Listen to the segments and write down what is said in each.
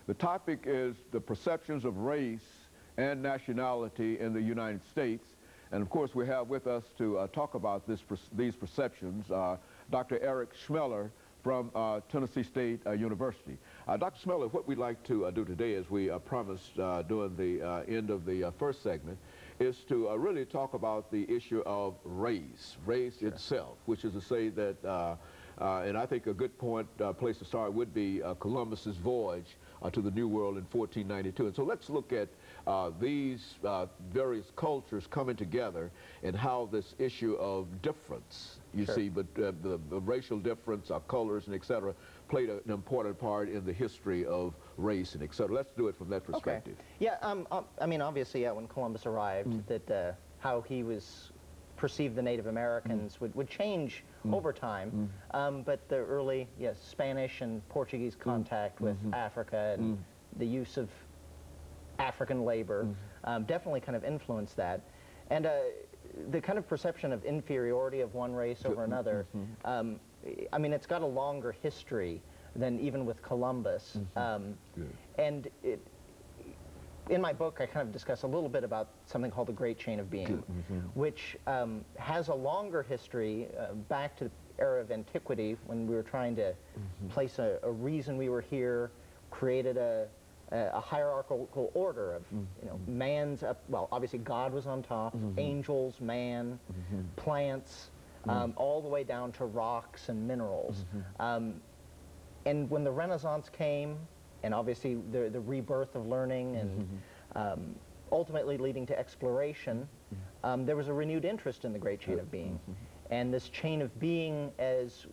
The topic is the perceptions of race and nationality in the United States. And of course, we have with us to talk about these perceptions Dr. ESchmeller from Tennessee State University. Dr. Schmeller, what we'd like to do today, as we promised during the end of the first segment, is to really talk about the issue of race itself, which is to say that, and I think a good place to start would be Columbus's voyage to the New World in 1492. And so let's look at these various cultures coming together and how this issue of difference, you see, but the racial difference, our colors and et cetera, played an important part in the history of race and et cetera. Let's do it from that perspective. Okay. Yeah, I mean, obviously, when Columbus arrived, that how he was perceived the Native Americans would change over time, but the early Spanish and Portuguese contact with Africa and the use of African labor definitely kind of influenced that. And the kind of perception of inferiority of one race over another, I mean, it's got a longer history than even with Columbus. And in my book, I kind of discuss a little bit about something called the Great Chain of Being, which has a longer history back to the era of antiquity, when we were trying to place a reason we were here, created a hierarchical order of, you know, man's up, well, obviously God was on top, angels, man, plants, all the way down to rocks and minerals. And when the Renaissance came, and obviously the rebirth of learning and ultimately leading to exploration, there was a renewed interest in the Great Chain of Being. And this chain of being, as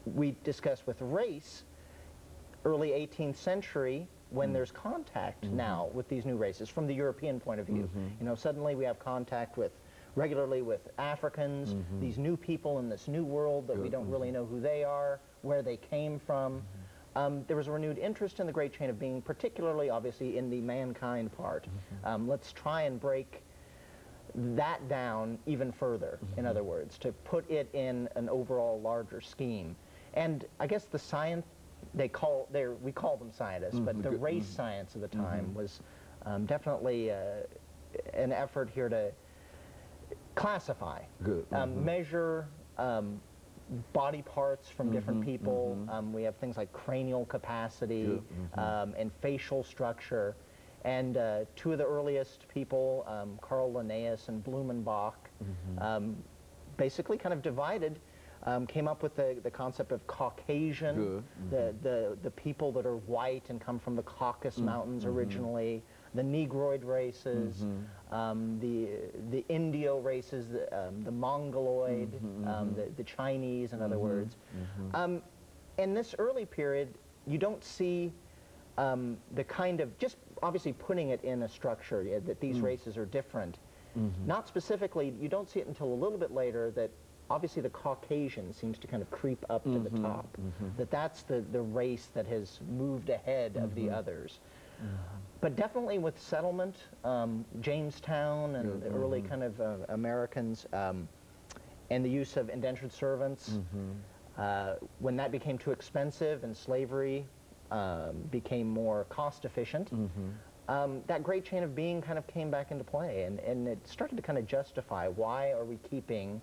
we discussed with race, early 18th century, when there's contact now with these new races from the European point of view. You know, suddenly we have contact regularly with Africans, these new people in this new world that we don't really know who they are, where they came from. There was a renewed interest in the Great Chain of Being, particularly, obviously, in the mankind part. Let's try and break that down even further, in other words, to put it in an overall larger scheme. And I guess the science, we call them scientists, but the race science of the time was definitely an effort here to classify, measure body parts from different people. We have things like cranial capacity and facial structure. And two of the earliest people, Carl Linnaeus and Blumenbach, basically kind of divided, came up with the concept of Caucasian, the people that are white and come from the Caucasus Mountains originally, the Negroid races, the Indio races, the Mongoloid, the Chinese, in other words. In this early period, you don't see the kind of, just obviously putting it in a structure, that these races are different. Not specifically, you don't see it until a little bit later that obviously the Caucasian seems to kind of creep up to the top, that's the race that has moved ahead of the others. But definitely with settlement, Jamestown and the early kind of Americans, and the use of indentured servants, when that became too expensive and slavery became more cost efficient, that Great Chain of Being kind of came back into play, and it started to kind of justify, why are we keeping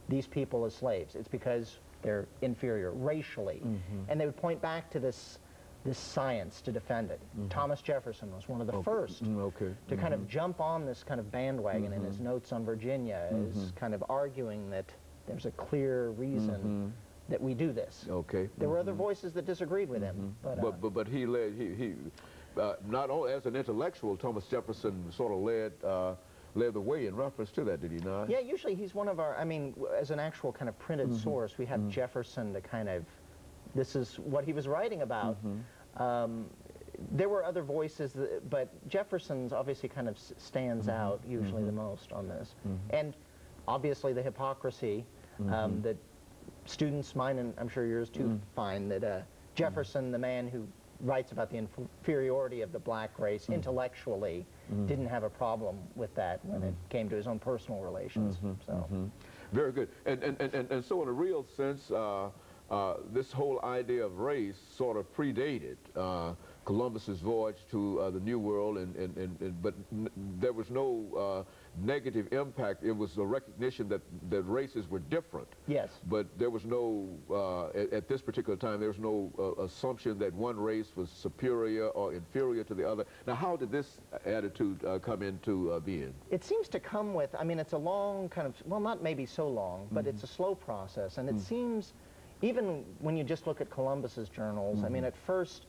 these people as slaves? It's because they're inferior racially. And they would point back to this science to defend it. Thomas Jefferson was one of the first to kind of jump on this kind of bandwagon in his notes on Virginia, is kind of arguing that there's a clear reason that we do this. There were other voices that disagreed with him, but he led. He not only as an intellectual, Thomas Jefferson sort of led the way in reference to that, did he not? Yeah, usually he's one of our, I mean, as an actual kind of printed source, we have Jefferson to kind of, this is what he was writing about. There were other voices, but Jefferson's obviously kind of stands out usually the most on this. And obviously the hypocrisy that students, mine and I'm sure yours too, find that Jefferson, the man who writes about the inferiority of the black race intellectually, didn't have a problem with that when it came to his own personal relations. So. Very good. And so in a real sense, this whole idea of race sort of predated Columbus's voyage to the New World, but there was no negative impact. It was a recognition that races were different. Yes. But there was no, at this particular time, there was no assumption that one race was superior or inferior to the other. Now, how did this attitude come into being? It seems to come with, I mean, it's a long kind of, well, not maybe so long, but it's a slow process. And it seems, even when you just look at Columbus's journals, I mean, at first,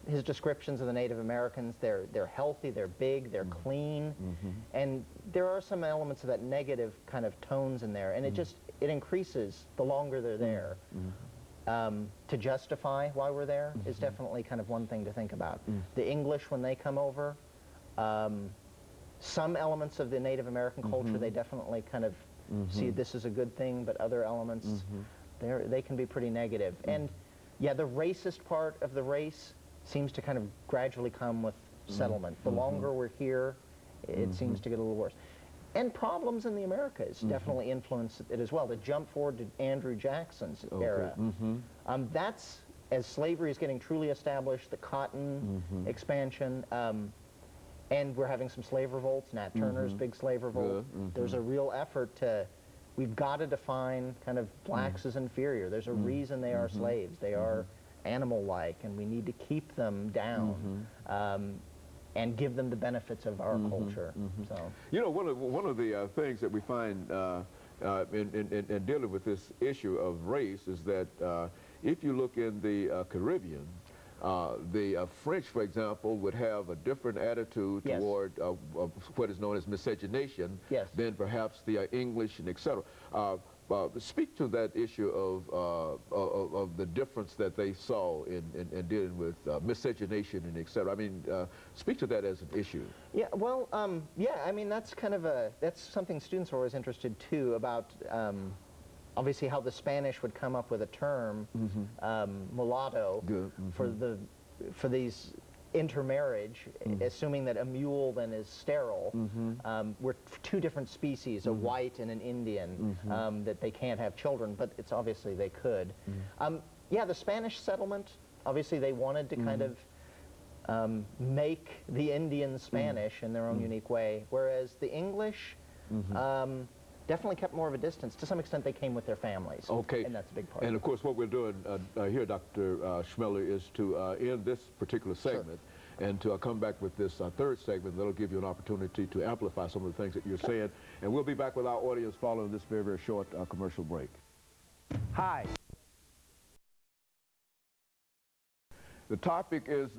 his descriptions of the Native Americans, they're healthy, they're big, they're clean, and there are some elements of that negative kind of tones in there, and it increases the longer they're there. To justify why we're there is definitely kind of one thing to think about. The English, when they come over, some elements of the Native American culture, they definitely kind of see this is a good thing, but other elements, they can be pretty negative. And yeah, the racist part of the race seems to kind of gradually come with settlement. The longer we're here, it seems to get a little worse. And problems in the Americas definitely influence it as well. To jump forward to Andrew Jackson's era, that's as slavery is getting truly established, the cotton expansion, and we're having some slave revolts. Nat Turner's big slave revolt. There's a real effort to, we've got to define kind of blacks as inferior. There's a reason they are slaves. They are animal-like, and we need to keep them down and give them the benefits of our culture. So, you know, one of the things that we find in dealing with this issue of race is that if you look in the Caribbean, the French, for example, would have a different attitude toward what is known as miscegenation than perhaps the English and etc. Speak to that issue of the difference that they saw in dealing with miscegenation and etc. I mean, speak to that as an issue. Yeah, well, yeah, I mean, that's kind of that's something students are always interested too about, obviously how the Spanish would come up with a term, mulatto, for these intermarriage, assuming that a mule then is sterile. We're two different species, a white and an Indian, that they can't have children, but it's obviously they could. Yeah, the Spanish settlement, obviously they wanted to kind of make the Indians Spanish in their own unique way, whereas the English definitely kept more of a distance. To some extent, they came with their families. Okay. And that's a big part. And of course, what we're doing here, Dr. Schmeller, is to end this particular segment and to come back with this third segment that'll give you an opportunity to amplify some of the things that you're saying. And we'll be back with our audience following this very, very short commercial break. Hi. The topic is